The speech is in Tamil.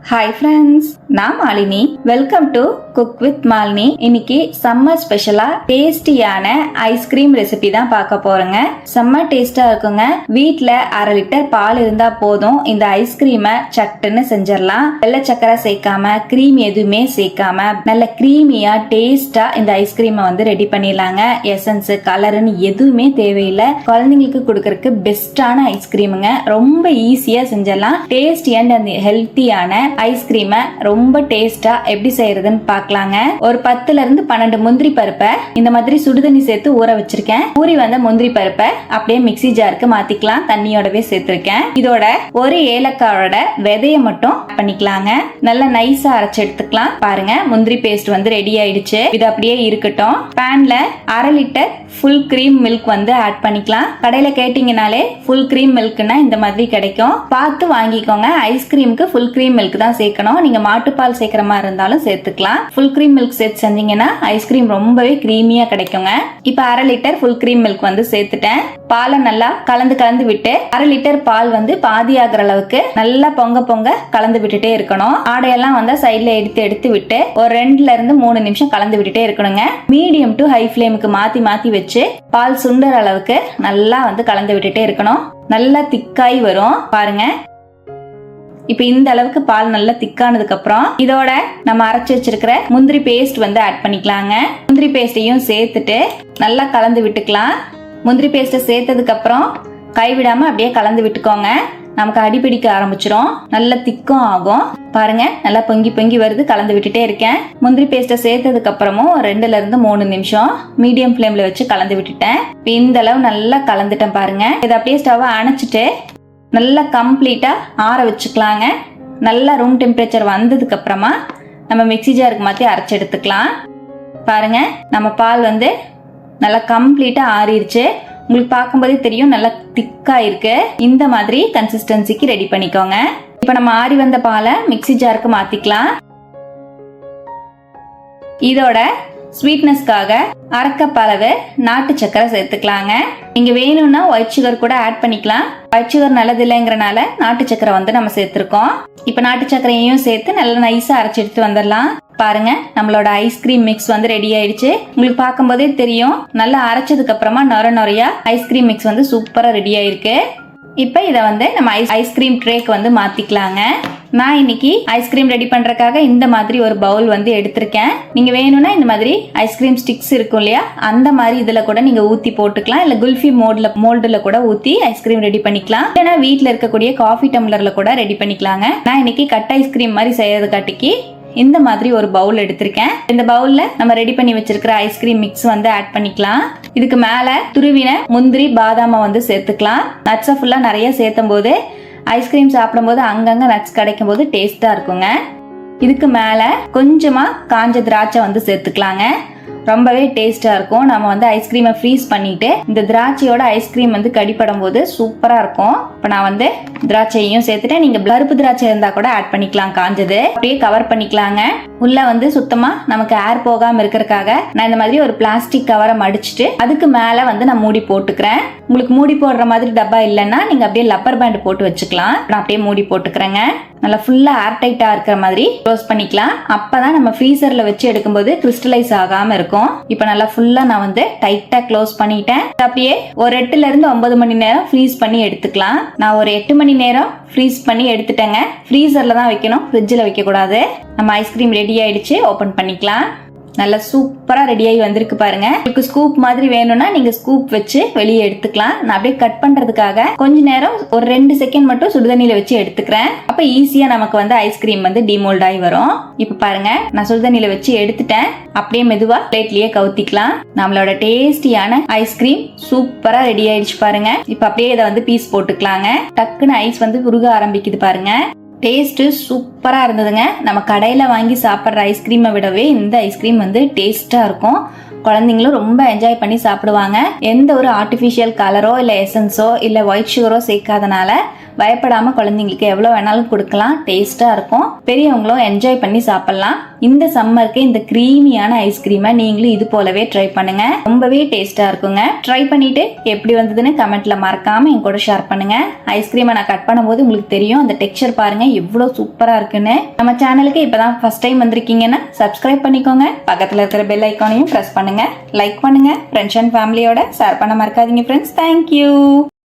ஹாய் ஃப்ரெண்ட்ஸ், நான் Malini. Welcome to cook with Malini. இன்னைக்கு சம்மர் ஸ்பெஷலா டேஸ்டியான ஐஸ்கிரீம் ரெசிபி தான் பார்க்க போறேங்க. செம்ம டேஸ்டா இருக்குங்க. வீட்ல 1/2 லிட்டர் பால் இருந்தா போதும் இந்த ஐஸ்கிரீமை சட்டுன்னு செஞ்சிடலாம். வெள்ளை சக்கரை சேர்க்காம, கிரீம் எதுவுமே சேர்க்காம நல்ல கிரீமியா டேஸ்டா இந்த ஐஸ்கிரீமை வந்து ரெடி பண்ணிடலாங்க. எசன்ஸ், கலருன்னு எதுவுமே தேவையில்லை. குழந்தைங்களுக்கு கொடுக்கறதுக்கு பெஸ்டான ஐஸ்கிரீமுங்க. ரொம்ப ஈஸியா செஞ்சிடலாம். டேஸ்டி அண்ட் ஹெல்த்தியான ஐஸ்கிரீமை ரொம்ப டேஸ்டா எப்படி செய்யறதுன்னு பார்க்கலாங்க. ஒரு 10ல இருந்து 12 முந்திரி பருப்பை இந்த மாதிரி சுடுதண்ணி சேர்த்து ஊற வச்சிருக்கேன். ஊறி வந்த முந்திரி பருப்பை அப்படியே மிக்ஸி ஜாருக்கு மாத்திக்கலாம். தண்ணியோடவே சேர்த்திருக்கேன். இதோட ஒரு ஏலக்காயோட விதைய மட்டும் பண்ணிக்கலாங்க. நல்லா நைஸா அரைச்சு எடுத்துக்கலாம். பாருங்க, முந்திரி பேஸ்ட் வந்து ரெடி ஆயிடுச்சு. இது அப்படியே இருக்கட்டும். பேன்ல 1/2 லிட்டர் ஃபுல் கிரீம் மில்க் வந்து ஆட் பண்ணிக்கலாம். கடையில கேட்டீங்கனாலே ஃபுல் கிரீம் மில்க்னா இந்த மாதிரி கிடைக்கும். பார்த்து வாங்கிக்கோங்க. ஐஸ்கிரீமுக்கு ஃபுல் கிரீம் மில்க் தான் சேர்க்கணும். நீங்க மாட்டுப்பால் சேர்க்கிற மாதிரி இருந்தாலும் சேர்த்துக்கலாம். ஃபுல் கிரீம் மில்க் சேர்த்து செஞ்சீங்கன்னா ஐஸ்கிரீம் ரொம்பவே கிரீமியா கிடைக்குங்க. இப்ப 1/2 லிட்டர் ஃபுல் கிரீம் மில்க் வந்து சேர்த்துட்டேன். பாலை நல்லா கலந்து விட்டு 1/2 லிட்டர் பால் வந்து பாதி ஆகிற அளவுக்கு நல்லா பொங்க கலந்து விட்டுட்டே இருக்கணும். ஆடையெல்லாம் வந்து சைட்ல எடுத்து விட்டு ஒரு 2ல இருந்து 3 நிமிஷம் கலந்து விட்டுட்டே இருக்கணுங்க. மீடியம் டு ஹை ஃபிளேமுக்கு மாத்தி வச்சு பால் சுண்டற அளவுக்கு நல்லா வந்து கலந்து விட்டுட்டே இருக்கணும். நல்லா திக்காய் வரும் பாருங்க. இப்ப இந்த அளவுக்கு பால் நல்லா திக்கானதுக்கு அப்புறம் இதோட நம்ம அரைச்சு வச்சிருக்கிற முந்திரி பேஸ்ட் வந்து ஆட் பண்ணிக்கலாங்க. முந்திரி பேஸ்டையும் சேர்த்துட்டு நல்லா கலந்து விட்டுக்கலாம். முந்திரி பேஸ்ட்டை சேர்த்ததுக்கு அப்புறம் கைவிடாம அப்படியே கலந்து விட்டுக்கோங்க. நமக்கு அடிப்பிடிக்க ஆரம்பிச்சிரும். நல்லா திக்கும் ஆகும். பாருங்க, நல்லா பொங்கி வருது. கலந்து விட்டுட்டே இருக்கேன். முந்திரி பேஸ்ட்டை சேர்த்ததுக்கு அப்புறமும் 2ல இருந்து 3 நிமிஷம் மீடியம் ஃபிளேம்ல வச்சு கலந்து விட்டுட்டேன். இந்த அளவு நல்லா கலந்துட்டேன் பாருங்க. இதை அப்படியே ஸ்டவ்வை அணைச்சிட்டு நல்லா கம்ப்ளீட்டா ஆற வச்சுக்கலாங்க. நல்லா ரூம் டெம்பரேச்சர் வந்ததுக்கு அப்புறமா நம்ம மிக்ஸி ஜாருக்கு மாத்தி அரைச்சு எடுத்துக்கலாம். பாருங்க, நம்ம பால் வந்து நல்லா கம்ப்ளீட்டா ஆறிடுச்சு. உங்களுக்கு பார்க்கும்போதே தெரியும் நல்லா திக்கா இருக்கு. இந்த மாதிரி கன்சிஸ்டன்சிக்கு ரெடி பண்ணிக்கோங்க. இப்ப நம்ம ஆறி வந்த பாலை மிக்ஸி ஜாருக்கு மாத்திக்கலாம். இதோட ஸ்வீட்னஸ்க்காக 1/2 கப் அளவு நாட்டு சக்கரை சேர்த்துக்கலாங்க. நீங்க வேணும்னா ஒயிட் சுகர் கூட ஆட் பண்ணிக்கலாம். ஒயிட் சுகர் நல்லது இல்லைங்கிறனால நாட்டு சக்கரை வந்து நம்ம சேர்த்திருக்கோம். இப்ப நாட்டு சக்கரையையும் சேர்த்து நல்லா நைஸா அரைச்சு எடுத்து வந்துடலாம். பாருங்க, நம்மளோட ஐஸ்கிரீம் மிக்ஸ் வந்து ரெடி ஆயிடுச்சு. உங்களுக்கு பார்க்கும் போதே தெரியும் நல்லா அரைச்சதுக்கு அப்புறமா நொறையா ஐஸ்கிரீம் மிக்ஸ் வந்து சூப்பரா ரெடி ஆயிருக்கு. இப்ப இதை வந்து நம்ம ஐஸ்கிரீம் ட்ரேக்கு வந்து மாத்திக்கலாங்க. நான் இன்னைக்கு ஐஸ்கிரீம் ரெடி பண்றதுக்காக இந்த மாதிரி ஒரு பவுல் வந்து எடுத்திருக்கேன். நீங்க வேணும்னா இந்த மாதிரி ஐஸ்கிரீம் ஸ்டிக்ஸ் இருக்கும் இல்லையா, அந்த மாதிரி இதுல கூட நீங்க ஊத்தி போட்டுக்கலாம். இல்ல குல்ஃபி மோல்டுல கூட ஊத்தி ஐஸ்கிரீம் ரெடி பண்ணிக்கலாம். இல்லைன்னா வீட்டுல இருக்கக்கூடிய காஃபி டம்ளர்ல கூட ரெடி பண்ணிக்கலாங்க. நான் இன்னைக்கு கட் ஐஸ்கிரீம் மாதிரி செய்யறது காட்டிக்கு இந்த மாதிரி ஒரு பவுல் எடுத்திருக்கேன். இந்த பவுல்ல நம்ம ரெடி பண்ணி வச்சிருக்கிற ஐஸ்கிரீம் மிக்ஸ் வந்து ஆட் பண்ணிக்கலாம். இதுக்கு மேல துருவின முந்திரி, பாதாம வந்து சேர்த்துக்கலாம். நட்ஸை ஃபுல்லா நிறைய சேர்த்தும் போது ஐஸ்கிரீம் சாப்பிடும் போது அங்கங்க நட்ஸ் கிடைக்கும் போது டேஸ்டா இருக்குங்க. இதுக்கு மேல கொஞ்சமா காஞ்ச திராட்சை வந்து சேர்த்துக்கலாங்க. ரொம்பவே டேஸ்டா இருக்கும். நம்ம வந்து ஐஸ்கிரீமை ஃப்ரீஸ் பண்ணிட்டு இந்த திராட்சையோட ஐஸ்கிரீம் வந்து கடிப்படும் போது சூப்பரா இருக்கும். இப்ப நான் வந்து திராட்சையும் சேர்த்துட்டேன். நீங்க பருப்பு திராட்சை இருந்தா கூட ஆட் பண்ணிக்கலாம். காஞ்சது அப்படியே கவர் பண்ணிக்கலாங்க. உள்ள வந்து சுத்தமா நமக்கு ஏர் போகாம இருக்கிறதுக்காக நான் இந்த மாதிரி ஒரு பிளாஸ்டிக் கவரை மடிச்சிட்டு அதுக்கு மேல வந்து நான் மூடி போட்டுக்கிறேன். உங்களுக்கு மூடி போடுற மாதிரி டப்பா இல்லைன்னா நீங்க அப்படியே லப்பர் பேண்ட் போட்டு வச்சுக்கலாம். நான் அப்படியே மூடி போட்டுக்கிறேங்க. நல்லா ஃபுல்லா ஏர் டைட்டா இருக்கிற மாதிரி க்ளோஸ் பண்ணிக்கலாம். அப்பதான் நம்ம ஃப்ரீசர்ல வச்சு எடுக்கும்போது கிறிஸ்டலைஸ் ஆகாம இருக்கும். இப்ப நல்லா ஃபுல்லா நான் வந்து டைட்டா க்ளோஸ் பண்ணிட்டேன். அப்படியே ஒரு 8ல இருந்து 9 மணி நேரம் ஃப்ரீஸ் பண்ணி எடுத்துக்கலாம். நான் ஒரு 8 மணி நேரம் ஃப்ரீஸ் பண்ணி எடுத்துட்டேங்க. ஃப்ரீசர்ல தான் வைக்கணும், ஃப்ரிட்ஜில் வைக்க கூடாது. நம்ம ஐஸ்கிரீம் ரெடி ஆயிடுச்சு. ஓபன் பண்ணிக்கலாம். நல்லா சூப்பரா ரெடி ஆகி வந்திருக்கு பாருங்க. உங்களுக்கு ஸ்கூப் மாதிரி வேணும்னா நீங்க ஸ்கூப் வச்சு வெளியே எடுத்துக்கலாம். நான் அப்படியே கட் பண்றதுக்காக கொஞ்ச நேரம் ஒரு 2 செகண்ட் மட்டும் சுடுதண்ணில வச்சு எடுத்துக்கிறேன். அப்ப ஈஸியா நமக்கு வந்து ஐஸ்கிரீம் வந்து டிமோல்ட் ஆகி வரும். இப்ப பாருங்க, நான் சுடுதண்ணில வச்சு எடுத்துட்டேன். அப்படியே மெதுவா பிளேட்லயே கவுத்திக்கலாம். நம்மளோட டேஸ்டியான ஐஸ்கிரீம் சூப்பரா ரெடி ஆயிடுச்சு பாருங்க. இப்ப அப்படியே இதை வந்து பீஸ் போட்டுக்கலாங்க. டக்குன்னு ஐஸ் வந்து உருக ஆரம்பிக்குது பாருங்க. டேஸ்ட் சூப்பரா இருந்ததுங்க. நம்ம கடையில வாங்கி சாப்பிட்ற ஐஸ்கிரீமை விடவே இந்த ஐஸ்கிரீம் வந்து டேஸ்டா இருக்கும். குழந்தைங்களும் ரொம்ப என்ஜாய் பண்ணி சாப்பிடுவாங்க. எந்த ஒரு ஆர்டிஃபிஷியல் கலரோ இல்ல எசன்ஸோ இல்ல ஒயிட் சுகரோ சேர்க்காதனால பயப்படாம குழந்தைங்களுக்கு எவ்வளவு வேணாலும் கொடுக்கலாம். டேஸ்டா இருக்கும். பெரியவங்களும் என்ஜாய் பண்ணி சாப்பிடலாம். இந்த சம்மருக்கு இந்த கிரீமியான ஐஸ்கிரீமை நீங்களும் இது போலவே ட்ரை பண்ணுங்க. ரொம்பவே டேஸ்டா இருக்குங்க. ட்ரை பண்ணிட்டு எப்படி வந்ததுன்னு கமெண்ட்ல மறக்காம என் கூட ஷேர் பண்ணுங்க. ஐஸ்கிரீமை நான் கட் பண்ணும்போது உங்களுக்கு தெரியும் அந்த டெக்ஸ்சர் பாருங்க எவ்வளவு சூப்பரா இருக்குன்னு. நம்ம சேனலுக்கு இப்பதான் ஃபர்ஸ்ட் டைம் வந்திருக்கீங்கன்னா சப்ஸ்கிரைப் பண்ணிக்கோங்க. பக்கத்துல இருக்கிற பெல் ஐக்கானையும் பிரஸ் பண்ணுங்க. லைக் பண்ணுங்க. ஃப்ரெண்ட்ஸ் அண்ட் ஃபேமிலியோட ஷேர் பண்ண மறக்காதீங்க ஃப்ரெண்ட்ஸ். தேங்க்யூ.